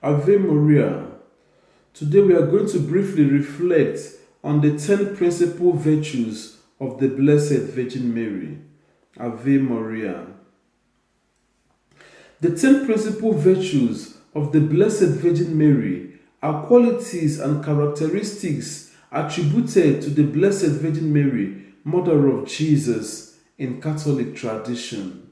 Ave Maria. Today we are going to briefly reflect on the 10 principal virtues of the Blessed Virgin Mary. Ave Maria. The 10 principal virtues of the Blessed Virgin Mary are qualities and characteristics attributed to the Blessed Virgin Mary, Mother of Jesus, in Catholic tradition.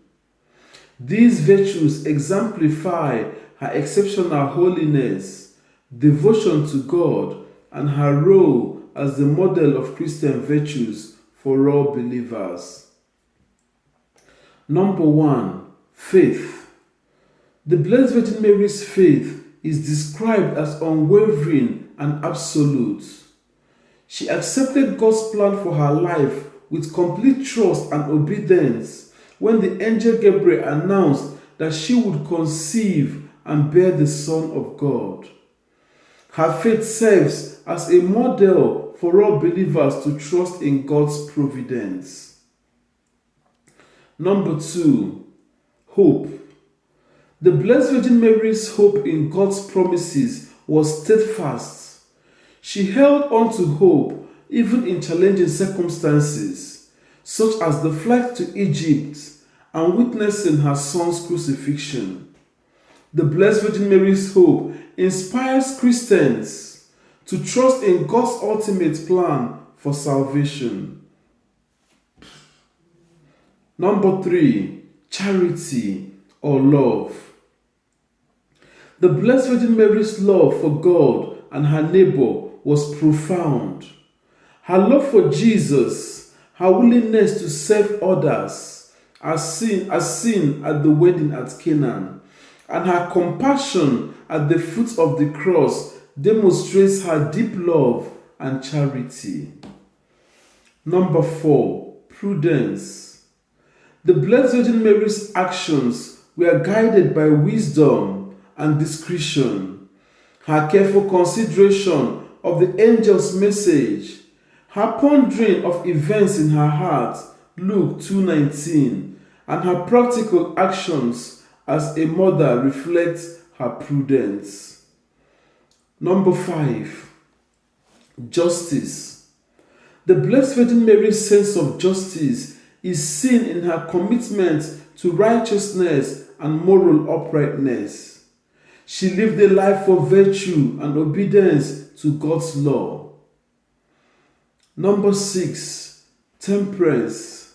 These virtues exemplify her exceptional holiness, devotion to God, and her role as the model of Christian virtues for all believers. Number 1. Faith. The Blessed Virgin Mary's faith is described as unwavering and absolute. She accepted God's plan for her life with complete trust and obedience when the Angel Gabriel announced that she would conceive and bear the Son of God. Her faith serves as a model for all believers to trust in God's providence. Number 2. Hope. The Blessed Virgin Mary's hope in God's promises was steadfast. She held on to hope even in challenging circumstances, such as the flight to Egypt and witnessing her son's crucifixion. The Blessed Virgin Mary's hope inspires Christians to trust in God's ultimate plan for salvation. Number 3. Charity or love. The Blessed Virgin Mary's love for God and her neighbor was profound. Her love for Jesus, her willingness to serve others, as seen at the wedding at Canaan, and her compassion at the foot of the cross demonstrates her deep love and charity. Number 4. Prudence. The Blessed Virgin Mary's actions were guided by wisdom and discretion. Her careful consideration of the angel's message, her pondering of events in her heart, Luke 2:19, and her practical actions as a mother reflects her prudence. Number 5. Justice. The Blessed Virgin Mary's sense of justice is seen in her commitment to righteousness and moral uprightness. She lived a life of virtue and obedience to God's law. Number 6. Temperance.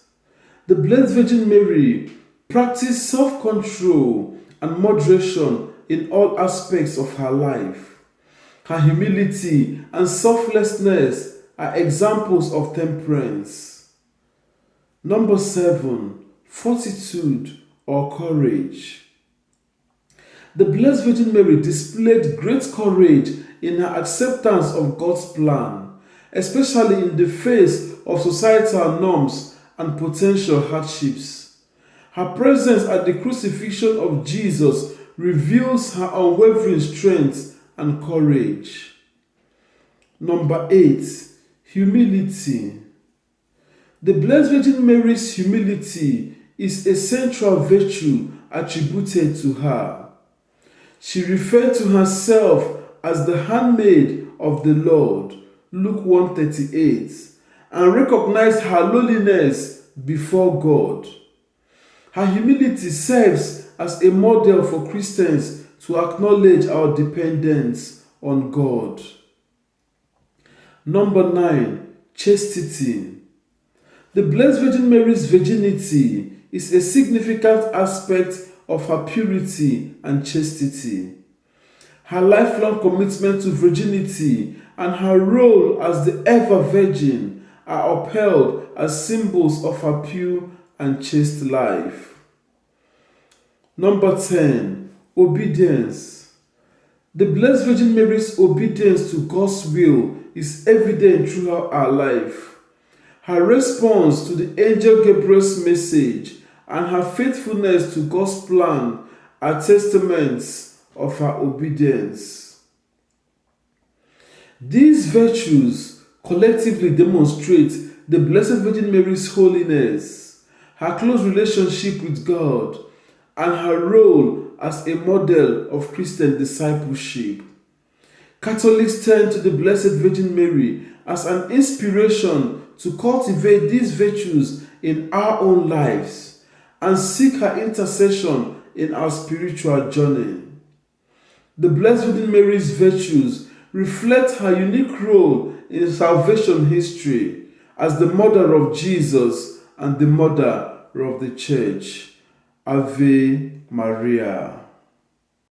The Blessed Virgin Mary practiced self-control and moderation in all aspects of her life. Her humility and selflessness are examples of temperance. Number 7. Fortitude or courage. The Blessed Virgin Mary displayed great courage in her acceptance of God's plan, especially in the face of societal norms and potential hardships. Her presence at the crucifixion of Jesus reveals her unwavering strength and courage. Number 8. Humility. The Blessed Virgin Mary's humility is a central virtue attributed to her. She referred to herself as the handmaid of the Lord, Luke 1:38, and recognized her lowliness before God. Her humility serves as a model for Christians to acknowledge our dependence on God. Number 9. Chastity. The Blessed Virgin Mary's virginity is a significant aspect of her purity and chastity. Her lifelong commitment to virginity and her role as the ever-virgin are upheld as symbols of her pure and chaste life. Number 10. Obedience. The Blessed Virgin Mary's obedience to God's will is evident throughout her life. Her response to the Angel Gabriel's message and her faithfulness to God's plan are testaments of her obedience. These virtues collectively demonstrate the Blessed Virgin Mary's holiness, her close relationship with God, and her role as a model of Christian discipleship. Catholics turn to the Blessed Virgin Mary as an inspiration to cultivate these virtues in our own lives and seek her intercession in our spiritual journey. The Blessed Virgin Mary's virtues reflect her unique role in salvation history as the mother of Jesus and the mother of the Church. Ave Maria.